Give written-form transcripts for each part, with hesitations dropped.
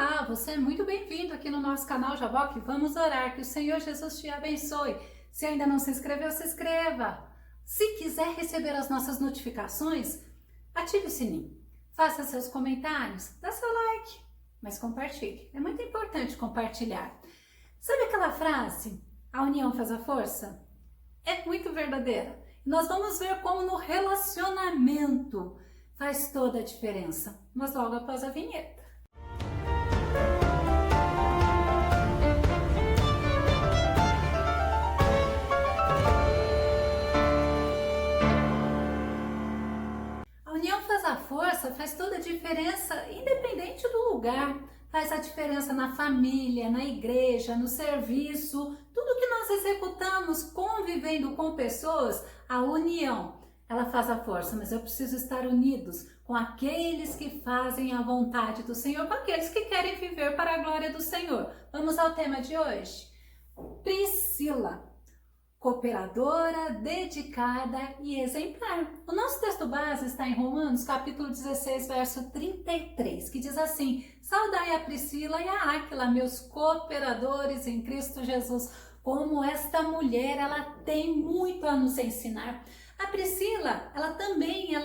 Olá, você é muito bem-vindo aqui no nosso canal Jaboque. Vamos orar, que o Senhor Jesus te abençoe. Se ainda não se inscreveu, se inscreva. Se quiser receber as nossas notificações, ative o sininho, faça seus comentários, dá seu like, mas compartilhe. É muito importante compartilhar. Sabe aquela frase, a união faz a força? É muito verdadeira. Nós vamos ver como no relacionamento faz toda a diferença, mas logo após a vinheta. A união faz a força, faz toda a diferença, independente do lugar. Faz a diferença na família, na igreja, no serviço, tudo que nós executamos convivendo com pessoas, a união, ela faz a força, mas eu preciso estar unidos com aqueles que fazem a vontade do Senhor, com aqueles que querem viver para a glória do Senhor. Vamos ao tema de hoje. Priscila, cooperadora, dedicada e exemplar. O nosso texto base está em Romanos, capítulo 16, verso 33, que diz assim: saudai a Priscila e a Áquila, meus cooperadores em Cristo Jesus. Como esta mulher, ela tem muito a nos ensinar. A Priscila, ela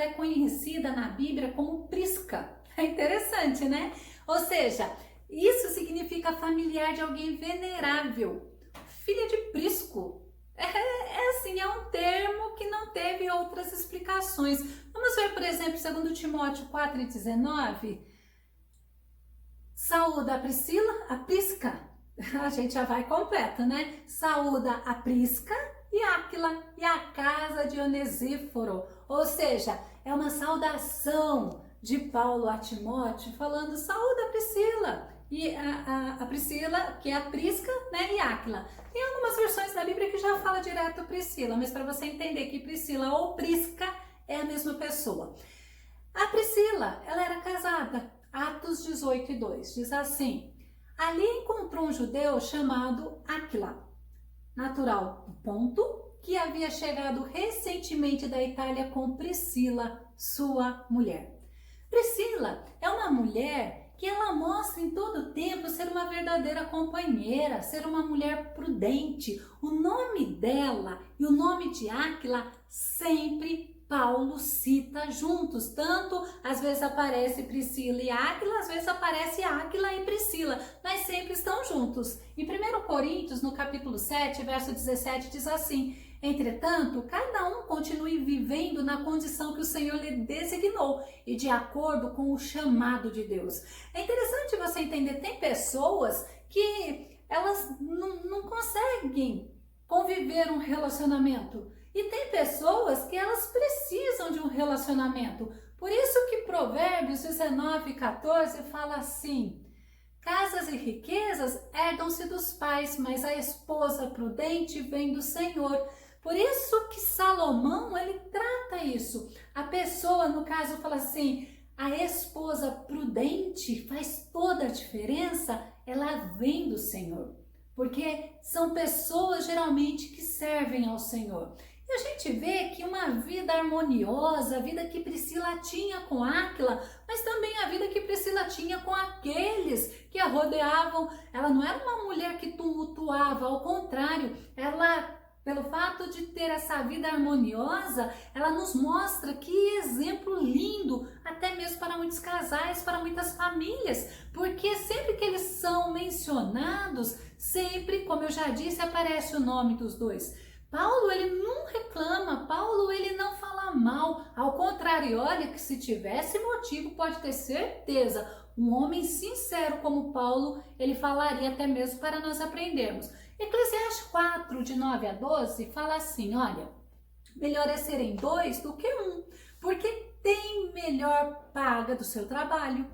é conhecida na Bíblia como Prisca. É interessante, né? Ou seja, isso significa familiar de alguém venerável, filha de Prisco. É um termo que não teve outras explicações. Vamos ver, por exemplo, 2 Timóteo 4,19. Saúda a Priscila, a Prisca. A gente já vai completo, né? Saúda a Prisca e Áquila e a casa de Onesíforo. Ou seja, é uma saudação de Paulo a Timóteo, falando: saúda a Priscila. E a Priscila, que é a Prisca, né, e Áquila. Tem algumas versões da Bíblia que já fala direto Priscila, mas para você entender que Priscila ou Prisca é a mesma pessoa. A Priscila, ela era casada. Atos 18:2 diz assim: ali encontrou um judeu chamado Áquila, natural do Ponto, que havia chegado recentemente da Itália com Priscila, sua mulher. Priscila é uma mulher que ela mostra em todo o tempo ser uma verdadeira companheira, ser uma mulher prudente. O nome dela e o nome de Áquila sempre Paulo cita juntos, tanto às vezes aparece Priscila e Áquila, às vezes aparece Áquila e Priscila, mas sempre estão juntos. Em 1 Coríntios, no capítulo 7, verso 17, diz assim: entretanto, cada um continue vivendo na condição que o Senhor lhe designou e de acordo com o chamado de Deus. É interessante você entender, tem pessoas que elas não conseguem conviver um relacionamento. E tem pessoas que elas precisam de um relacionamento. Por isso que Provérbios 19:14 fala assim: casas e riquezas herdam-se dos pais, mas a esposa prudente vem do Senhor. Por isso que Salomão, ele trata isso. A pessoa, no caso, fala assim: a esposa prudente faz toda a diferença, ela vem do Senhor. Porque são pessoas geralmente que servem ao Senhor. E a gente vê que uma vida harmoniosa, a vida que Priscila tinha com Áquila, mas também a vida que Priscila tinha com aqueles que a rodeavam. Ela não era uma mulher que tumultuava, ao contrário, ela, pelo fato de ter essa vida harmoniosa, ela nos mostra que exemplo lindo, até mesmo para muitos casais, para muitas famílias, porque sempre que eles são mencionados, sempre, como eu já disse, aparece o nome dos dois. Paulo, ele não reclama, Paulo, ele não fala mal, ao contrário, olha que se tivesse motivo, pode ter certeza, um homem sincero como Paulo, ele falaria até mesmo para nós aprendermos. Eclesiastes 4, de 9 a 12, fala assim: olha, melhor é serem dois do que um, porque tem melhor paga do seu trabalho.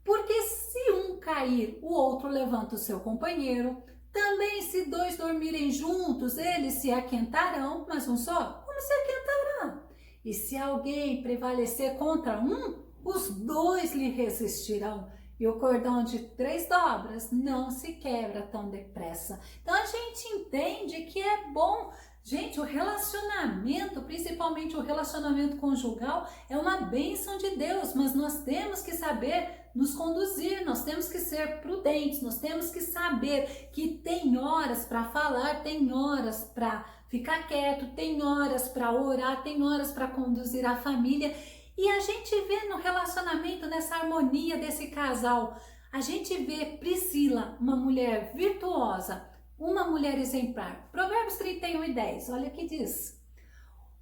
Porque se um cair, o outro levanta o seu companheiro. Também se dois dormirem juntos, eles se aquentarão, mas um só, como se aquentará? E se alguém prevalecer contra um, os dois lhe resistirão. E o cordão de 3 dobras não se quebra tão depressa. Então a gente entende que é bom. Gente, o relacionamento, principalmente o relacionamento conjugal, é uma bênção de Deus, mas nós temos que saber nos conduzir, nós temos que ser prudentes, nós temos que saber que tem horas para falar, tem horas para ficar quieto, tem horas para orar, tem horas para conduzir a família. E a gente vê no relacionamento, nessa harmonia desse casal, a gente vê Priscila, uma mulher virtuosa, uma mulher exemplar. Provérbios 31:10, olha o que diz.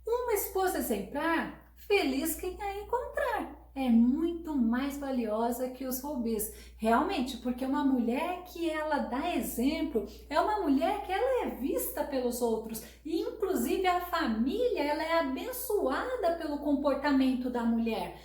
Uma esposa exemplar, feliz quem a encontrar. É muito mais valiosa que os rubis. Realmente, porque uma mulher que ela dá exemplo, é uma mulher que ela é vista pelos outros. E inclusive a família, ela é abençoada pelo comportamento da mulher.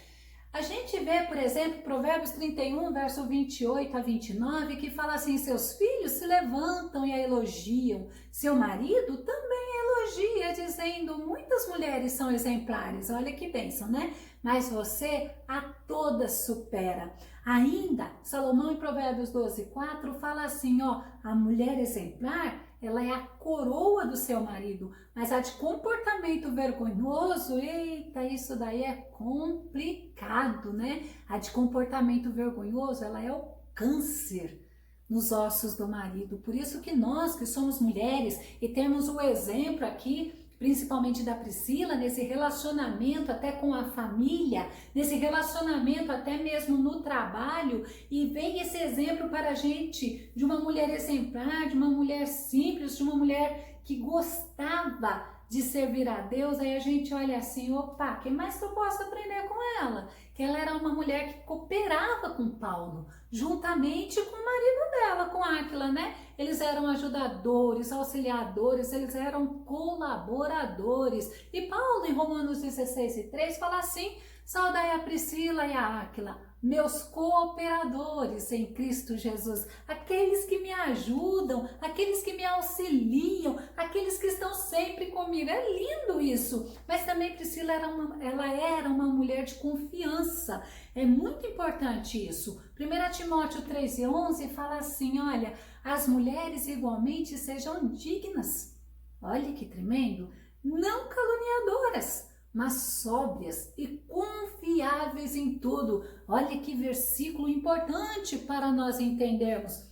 A gente vê, por exemplo, Provérbios 31, verso 28-29, que fala assim, seus filhos se levantam e a elogiam, seu marido também elogia, dizendo, muitas mulheres são exemplares, olha que bênção, né? Mas você a todas supera. Ainda, Salomão em Provérbios 12:4 fala assim, ó, a mulher exemplar, ela é a coroa do seu marido, mas a de comportamento vergonhoso, eita, isso daí é complicado, né? A de comportamento vergonhoso, ela é o câncer nos ossos do marido. Por isso que nós, que somos mulheres e temos o exemplo aqui, principalmente da Priscila, nesse relacionamento até com a família, nesse relacionamento até mesmo no trabalho, e vem esse exemplo para a gente de uma mulher exemplar, de uma mulher simples, de uma mulher que gostava de servir a Deus. Aí a gente olha assim, opa, o que mais que eu posso aprender com ela? Que ela era uma mulher que cooperava com Paulo, juntamente com o marido dela, com Áquila, né? Eles eram ajudadores, auxiliadores, eles eram colaboradores. E Paulo, em Romanos 16:3, fala assim, saudai a Priscila e a Áquila, meus cooperadores em Cristo Jesus, aqueles que me ajudam, aqueles que me auxiliam, aqueles que estão sempre comigo. É lindo isso. Mas também Priscila ela era uma mulher de confiança. É muito importante isso. 1 Timóteo 3:11 fala assim, olha, as mulheres igualmente sejam dignas. Olha que tremendo. Não caluniadoras, mas sóbrias e confiáveis em tudo. Olha que versículo importante para nós entendermos.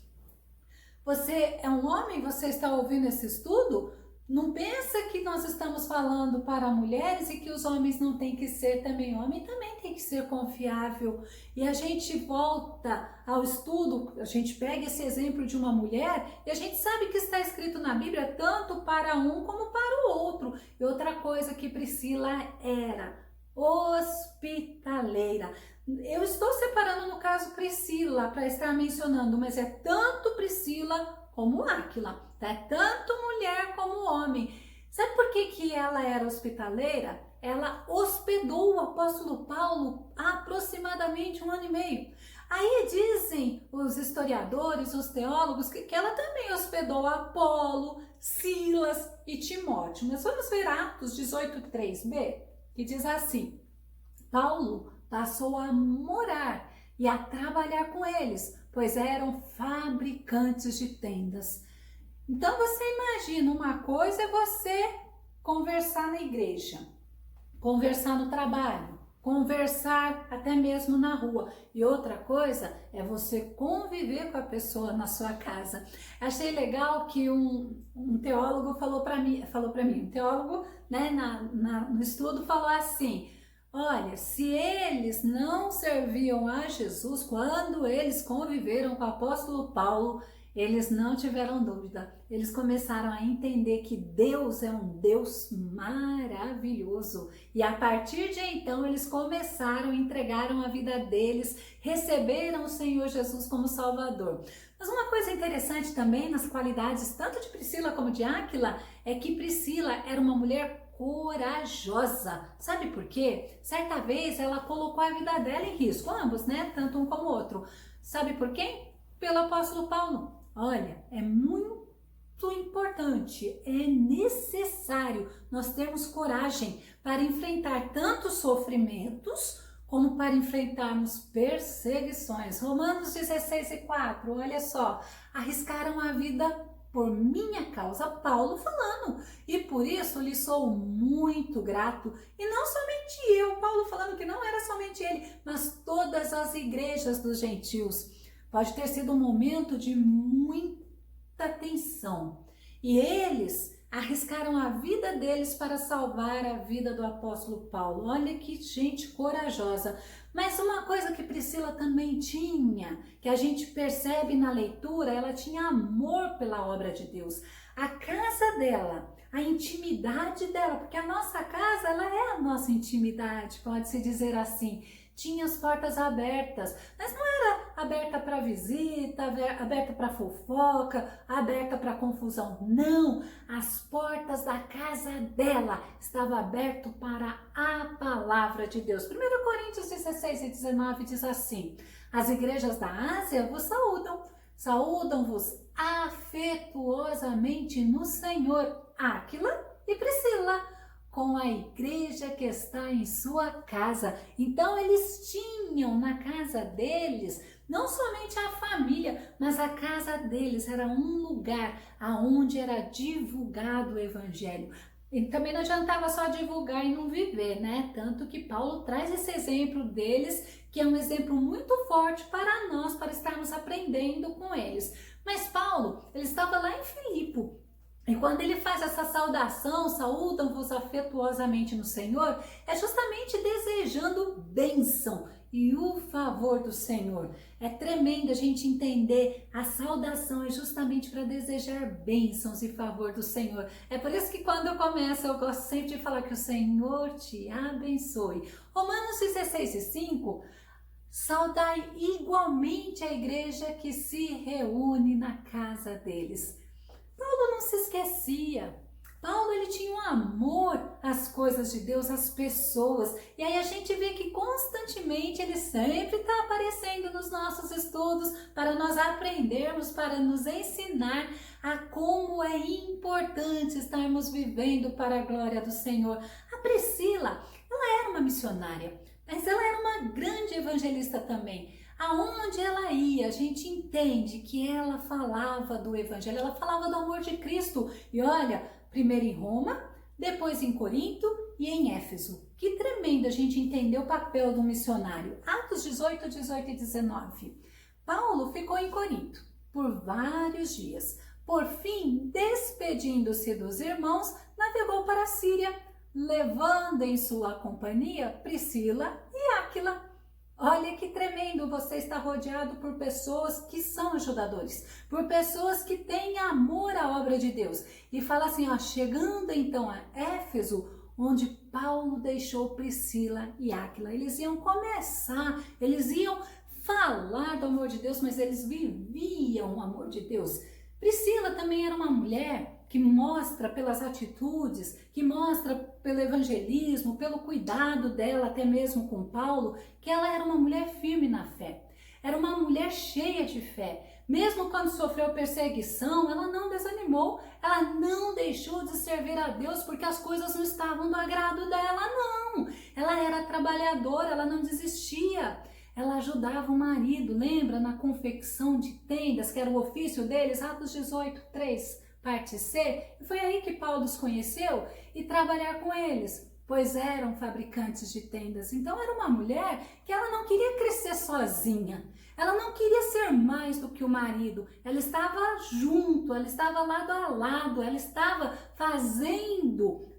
Você é um homem, você está ouvindo esse estudo? Não pensa que nós estamos falando para mulheres e que os homens não têm que ser também. Homem também tem que ser confiável. E a gente volta ao estudo, a gente pega esse exemplo de uma mulher e a gente sabe que está escrito na Bíblia tanto para um como para o outro. E outra coisa que Priscila era hospitaleira. Eu estou separando no caso Priscila para estar mencionando, mas é tanto Priscila como Áquila, tá? Tanto mulher como homem. Sabe por que ela era hospitaleira? Ela hospedou o apóstolo Paulo há aproximadamente 1 ano e meio. Aí dizem os historiadores, os teólogos, que ela também hospedou Apolo, Silas e Timóteo. Mas vamos ver Atos 18:3b, que diz assim, Paulo passou a morar e a trabalhar com eles, pois eram fabricantes de tendas. Então você imagina, uma coisa é você conversar na igreja, conversar no trabalho, conversar até mesmo na rua, e outra coisa é você conviver com a pessoa na sua casa. Achei legal que um teólogo falou para mim, um teólogo, né, no estudo falou assim, olha, se eles não serviam a Jesus quando eles conviveram com o apóstolo Paulo, eles não tiveram dúvida. Eles começaram a entender que Deus é um Deus maravilhoso. E a partir de então, eles começaram, entregaram a vida deles, receberam o Senhor Jesus como Salvador. Mas uma coisa interessante também nas qualidades tanto de Priscila como de Áquila é que Priscila era uma mulher corajosa. Sabe por quê? Certa vez ela colocou a vida dela em risco, ambos, né? Tanto um como o outro. Sabe por quê? Pelo apóstolo Paulo. Olha, é muito importante, é necessário nós termos coragem para enfrentar tanto sofrimentos como para enfrentarmos perseguições. Romanos 16:4, olha só, arriscaram a vida por minha causa, Paulo falando, e por isso lhe sou muito grato, e não somente eu, Paulo falando que não era somente ele, mas todas as igrejas dos gentios. Pode ter sido um momento de muita tensão, e eles arriscaram a vida deles para salvar a vida do apóstolo Paulo. Olha que gente corajosa. Mas uma coisa que Priscila também tinha, que a gente percebe na leitura, ela tinha amor pela obra de Deus. A casa dela, a intimidade dela, porque a nossa casa, ela é a nossa intimidade, pode-se dizer assim. Tinha as portas abertas, mas não era aberta para visita, aberta para fofoca, aberta para confusão. Não, as portas da casa dela estavam abertas para a palavra de Deus. 1 Coríntios 16 e 19 diz assim: as igrejas da Ásia vos saúdam, saúdam-vos afetuosamente no Senhor, Áquila e Priscila, com a igreja que está em sua casa. Então eles tinham na casa deles, não somente a família, mas a casa deles era um lugar aonde era divulgado o evangelho. E também não adiantava só divulgar e não viver, né? Tanto que Paulo traz esse exemplo deles, que é um exemplo muito forte para nós, para estarmos aprendendo com eles. Mas Paulo, ele estava lá em Filipe, e quando ele faz essa saudação, saúdam-vos afetuosamente no Senhor, é justamente desejando bênção e o favor do Senhor. É tremendo a gente entender, a saudação é justamente para desejar bênçãos e favor do Senhor. É por isso que quando eu começo, eu gosto sempre de falar que o Senhor te abençoe. Romanos 16 e 5, saudai igualmente a igreja que se reúne na casa deles. Paulo não se esquecia. Paulo, ele tinha um amor às coisas de Deus, às pessoas. E aí a gente vê que constantemente ele sempre está aparecendo nos nossos estudos para nós aprendermos, para nos ensinar a como é importante estarmos vivendo para a glória do Senhor. A Priscila, ela era uma missionária, mas ela era uma grande evangelista também. Aonde ela ia, a gente entende que ela falava do evangelho, ela falava do amor de Cristo. E olha, primeiro em Roma, depois em Corinto e em Éfeso. Que tremendo a gente entender o papel do missionário. Atos 18, 18 e 19. Paulo ficou em Corinto por vários dias. Por fim, despedindo-se dos irmãos, navegou para a Síria, levando em sua companhia Priscila e Áquila. Olha que tremendo, você está rodeado por pessoas que são ajudadores, por pessoas que têm amor à obra de Deus. E fala assim, ó, chegando então a Éfeso, onde Paulo deixou Priscila e Áquila. Eles iam começar, eles iam falar do amor de Deus, mas eles viviam o amor de Deus. Priscila também era uma mulher que mostra pelas atitudes, que mostra pelo evangelismo, pelo cuidado dela até mesmo com Paulo, que ela era uma mulher firme na fé. Era uma mulher cheia de fé. Mesmo quando sofreu perseguição, ela não desanimou, ela não deixou de servir a Deus porque as coisas não estavam do agrado dela, não. Ela era trabalhadora, ela não desistia. Ela ajudava o marido, lembra, na confecção de tendas, que era o ofício deles, Atos 18, 3. Parte C, e foi aí que Paulo os conheceu e trabalhar com eles, pois eram fabricantes de tendas. Então era uma mulher que ela não queria crescer sozinha, ela não queria ser mais do que o marido, ela estava junto, ela estava lado a lado, ela estava fazendo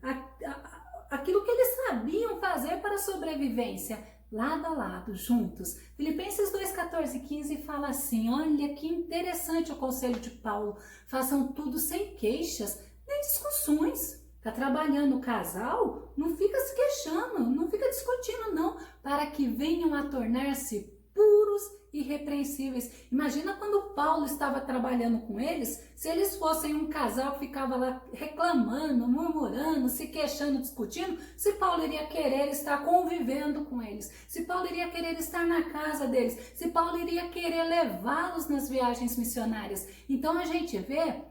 aquilo que eles sabiam fazer para a sobrevivência, lado a lado, juntos. Filipenses 2, 14 e 15 fala assim, olha que interessante o conselho de Paulo, façam tudo sem queixas, nem discussões. Está trabalhando o casal, não fica se queixando, não fica discutindo não, para que venham a tornar-se puros e irrepreensíveis. Imagina quando Paulo estava trabalhando com eles, se eles fossem um casal que ficava lá reclamando, murmurando, se queixando, discutindo, se Paulo iria querer estar convivendo com eles, se Paulo iria querer estar na casa deles, se Paulo iria querer levá-los nas viagens missionárias. Então a gente vê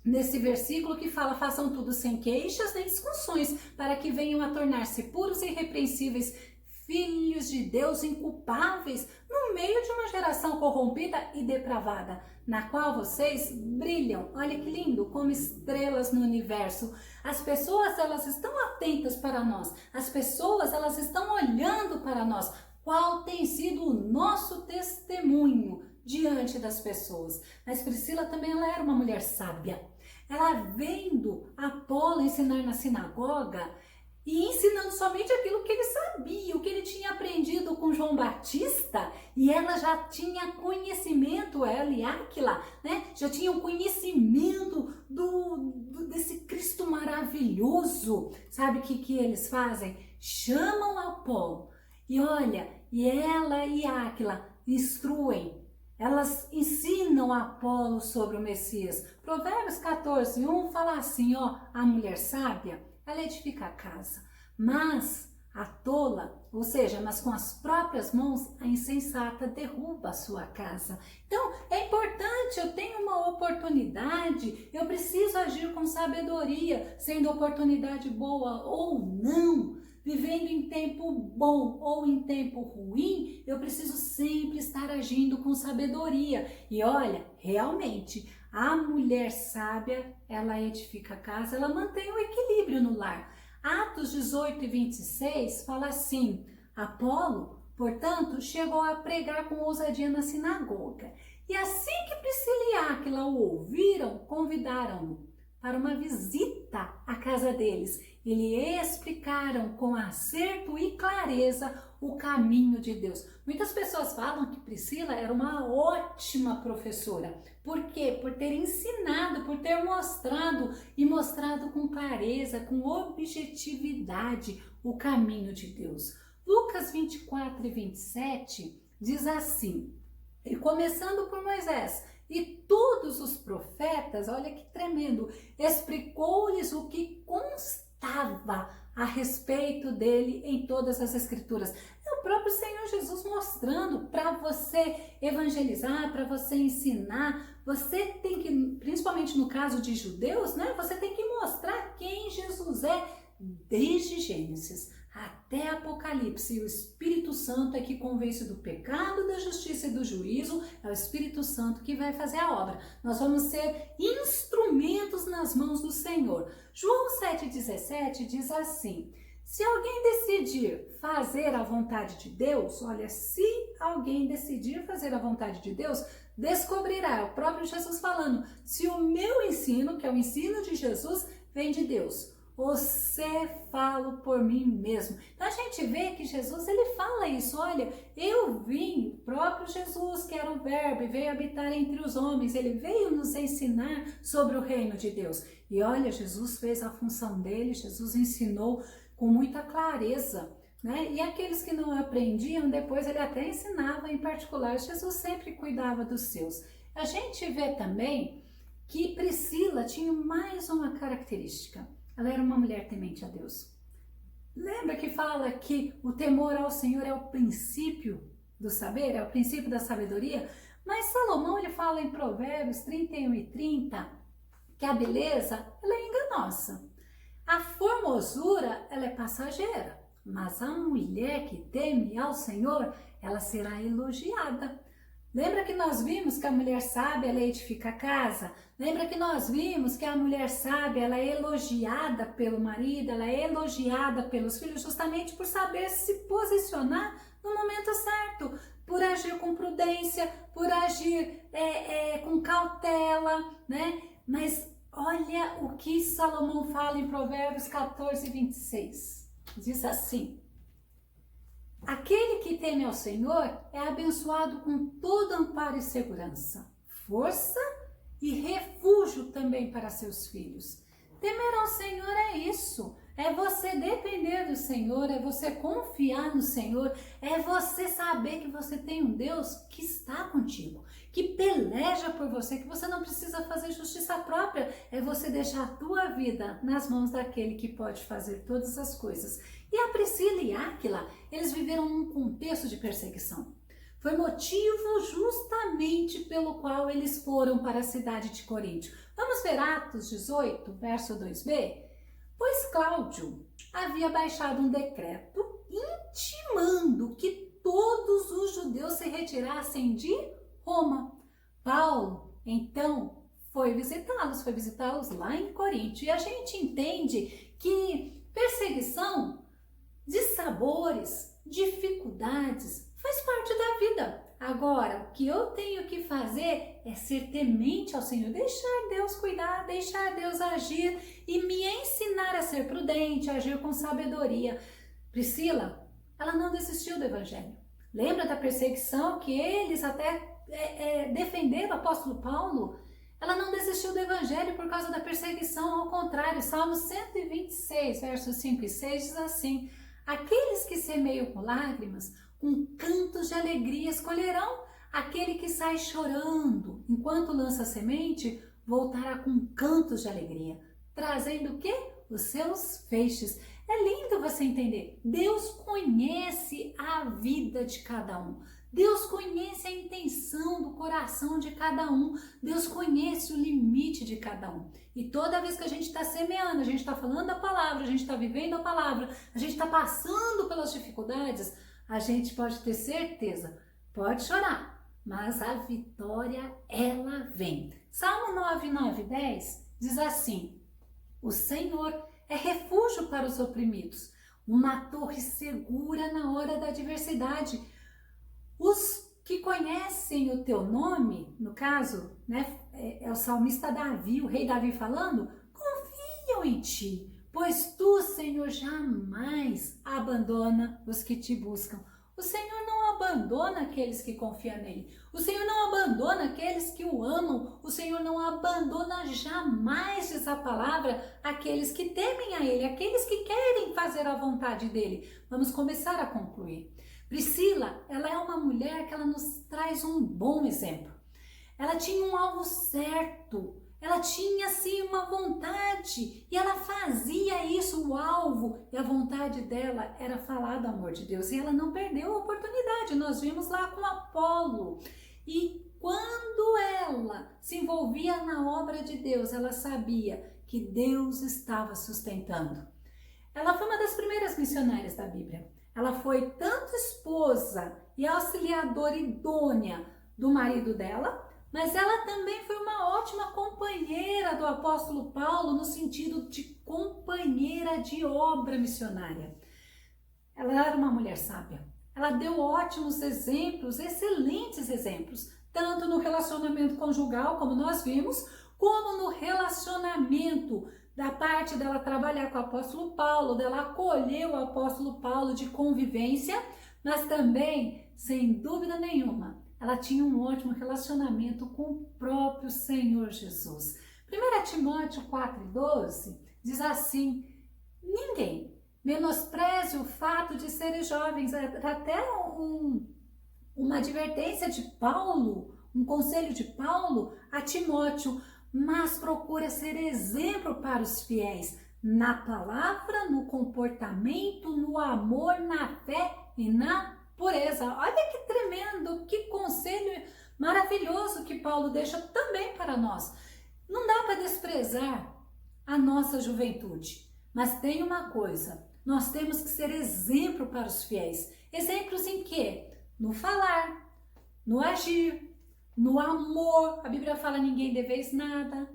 nesse versículo que fala, façam tudo sem queixas nem discussões, para que venham a tornar-se puros e irrepreensíveis, filhos de Deus inculpáveis no meio de uma geração corrompida e depravada, na qual vocês brilham. Olha que lindo, como estrelas no universo. As pessoas, elas estão atentas para nós. As pessoas, elas estão olhando para nós. Qual tem sido o nosso testemunho diante das pessoas? Mas Priscila também, ela era uma mulher sábia. Ela vendo Apolo ensinar na sinagoga e ensinando somente aquilo que ele sabia, o que ele tinha aprendido com João Batista, e ela já tinha conhecimento, ela e Áquila, né? Já tinham conhecimento desse Cristo maravilhoso. Sabe o que eles fazem? Chamam Apolo e olha, e ela e Áquila instruem. Elas ensinam a Apolo sobre o Messias. Provérbios 14:1 fala assim, ó, a mulher sábia, ela edifica a casa, mas a tola, ou seja, mas com as próprias mãos, a insensata derruba a sua casa. Então, é importante, eu tenho uma oportunidade, eu preciso agir com sabedoria, sendo oportunidade boa ou não. Vivendo em tempo bom ou em tempo ruim, eu preciso sempre estar agindo com sabedoria. E olha, realmente, a mulher sábia, ela edifica a casa, ela mantém o equilíbrio no lar. Atos 18:26 fala assim, Apolo, portanto, chegou a pregar com ousadia na sinagoga. E assim que Priscila e Áquila o ouviram, convidaram-no para uma visita à casa deles. E lhe explicaram com acerto e clareza o caminho de Deus. Muitas pessoas falam que Priscila era uma ótima professora. Por quê? Por ter ensinado, por ter mostrado e mostrado com clareza, com objetividade o caminho de Deus. Lucas 24:27 diz assim, e começando por Moisés e todos os profetas, olha que tremendo, explicou-lhes o que constava a respeito dele em todas as escrituras. É o próprio Senhor Jesus mostrando para você evangelizar, para você ensinar. Você tem que, principalmente no caso de judeus, né? Você tem que mostrar quem Jesus é desde Gênesis até Apocalipse. E o Espírito Santo é que convence do pecado, da justiça e do juízo. É o Espírito Santo que vai fazer a obra. Nós vamos ser instrumentos nas mãos do Senhor. João 7,17 diz assim, se alguém decidir fazer a vontade de Deus, olha, se alguém decidir fazer a vontade de Deus, descobrirá, é o próprio Jesus falando, se o meu ensino, que é o ensino de Jesus, vem de Deus. Você falo por mim mesmo. Então a gente vê que Jesus, ele fala isso, olha, eu vim, o próprio Jesus, que era o verbo, e veio habitar entre os homens, ele veio nos ensinar sobre o reino de Deus. E olha, Jesus fez a função dele, Jesus ensinou com muita clareza, né? E aqueles que não aprendiam, depois ele até ensinava em particular, Jesus sempre cuidava dos seus. A gente vê também que Priscila tinha mais uma característica. Ela era uma mulher temente a Deus. Lembra que fala que o temor ao Senhor é o princípio do saber, é o princípio da sabedoria? Mas Salomão, ele fala em Provérbios 31:30 que a beleza, ela é enganosa. A formosura, ela é passageira. Mas a mulher que teme ao Senhor, ela será elogiada. Lembra que nós vimos que a mulher sábia, ela edifica a casa? Lembra que nós vimos que a mulher sábia, ela é elogiada pelo marido, ela é elogiada pelos filhos, justamente por saber se posicionar no momento certo, por agir com prudência, por agir com cautela, né? Mas olha o que Salomão fala em Provérbios 14:26. Diz assim, aquele que teme ao Senhor é abençoado com todo amparo e segurança, força e refúgio também para seus filhos. Temer ao Senhor é isso, é você depender do Senhor, é você confiar no Senhor, é você saber que você tem um Deus que está contigo, que peleja por você, que você não precisa fazer justiça própria, é você deixar a tua vida nas mãos daquele que pode fazer todas as coisas. E a Priscila e Áquila, eles viveram num contexto de perseguição. Foi motivo justamente pelo qual eles foram para a cidade de Corinto. Vamos ver Atos 18, verso 2b? Pois Cláudio havia baixado um decreto intimando que todos os judeus se retirassem de Roma. Paulo, então, foi visitá-los lá em Corinto. E a gente entende que perseguição, dissabores, dificuldades, faz parte da vida. Agora, o que eu tenho que fazer é ser temente ao Senhor, deixar Deus cuidar, deixar Deus agir e me ensinar a ser prudente, a agir com sabedoria. Priscila, ela não desistiu do Evangelho. Lembra da perseguição que eles até defenderam o apóstolo Paulo? Ela não desistiu do Evangelho por causa da perseguição, ao contrário. Salmo 126, versos 5 e 6 diz assim: aqueles que semeiam com lágrimas, com cantos de alegria escolherão. Aquele que sai chorando enquanto lança semente, voltará com cantos de alegria, trazendo o quê? Os seus feixes. É lindo você entender. Deus conhece a vida de cada um. Deus conhece a intenção do coração de cada um. Deus conhece o limite de cada um. E toda vez que a gente está semeando, a gente está falando a palavra, a gente está vivendo a palavra, a gente está passando pelas dificuldades, a gente pode ter certeza, pode chorar, mas a vitória, ela vem. Salmo 9, 9, 10 diz assim: o Senhor é refúgio para os oprimidos, uma torre segura na hora da adversidade. Os que conhecem o teu nome, no caso, né, é o salmista Davi, o rei Davi falando, confiam em ti, pois tu, Senhor, jamais abandona os que te buscam. O Senhor não abandona aqueles que confiam nele. O Senhor não abandona aqueles que o amam. O Senhor não abandona jamais, diz a palavra, aqueles que temem a ele, aqueles que querem fazer a vontade dele. Vamos começar a concluir. Priscila, ela é uma mulher que ela nos traz um bom exemplo. Ela tinha um alvo certo. Ela tinha, sim, uma vontade e ela fazia isso, o alvo e a vontade dela era falar do amor de Deus. E ela não perdeu a oportunidade, nós vimos lá com Apolo. E quando ela se envolvia na obra de Deus, ela sabia que Deus estava sustentando. Ela foi uma das primeiras missionárias da Bíblia. Ela foi tanto esposa e auxiliadora idônea do marido dela, mas ela também foi uma ótima companheira do apóstolo Paulo no sentido de companheira de obra missionária. Ela era uma mulher sábia. Ela deu ótimos exemplos, excelentes exemplos, tanto no relacionamento conjugal, como nós vimos, como no relacionamento da parte dela trabalhar com o apóstolo Paulo, dela acolher o apóstolo Paulo de convivência, mas também, sem dúvida nenhuma, ela tinha um ótimo relacionamento com o próprio Senhor Jesus. 1 Timóteo 4,12 diz assim: ninguém menospreze o fato de serem jovens. Até uma advertência de Paulo, um conselho de Paulo a Timóteo, mas procura ser exemplo para os fiéis na palavra, no comportamento, no amor, na fé e na pureza. Olha que tremendo, que conselho maravilhoso que Paulo deixa também para nós. Não dá para desprezar a nossa juventude, mas tem uma coisa, nós temos que ser exemplo para os fiéis. Exemplos em quê? No falar, no agir, no amor, a Bíblia fala ninguém deveis nada,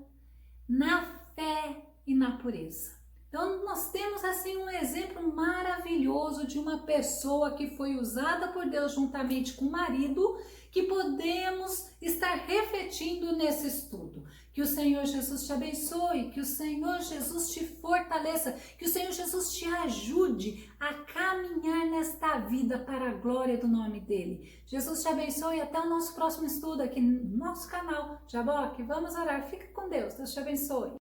na fé e na pureza. Então, nós temos assim um exemplo maravilhoso de uma pessoa que foi usada por Deus juntamente com o marido, que podemos estar refletindo nesse estudo. Que o Senhor Jesus te abençoe, que o Senhor Jesus te fortaleça, que o Senhor Jesus te ajude a caminhar nesta vida para a glória do nome dEle. Jesus te abençoe e até o nosso próximo estudo aqui no nosso canal Jaboque. Vamos orar. Fica com Deus. Deus te abençoe.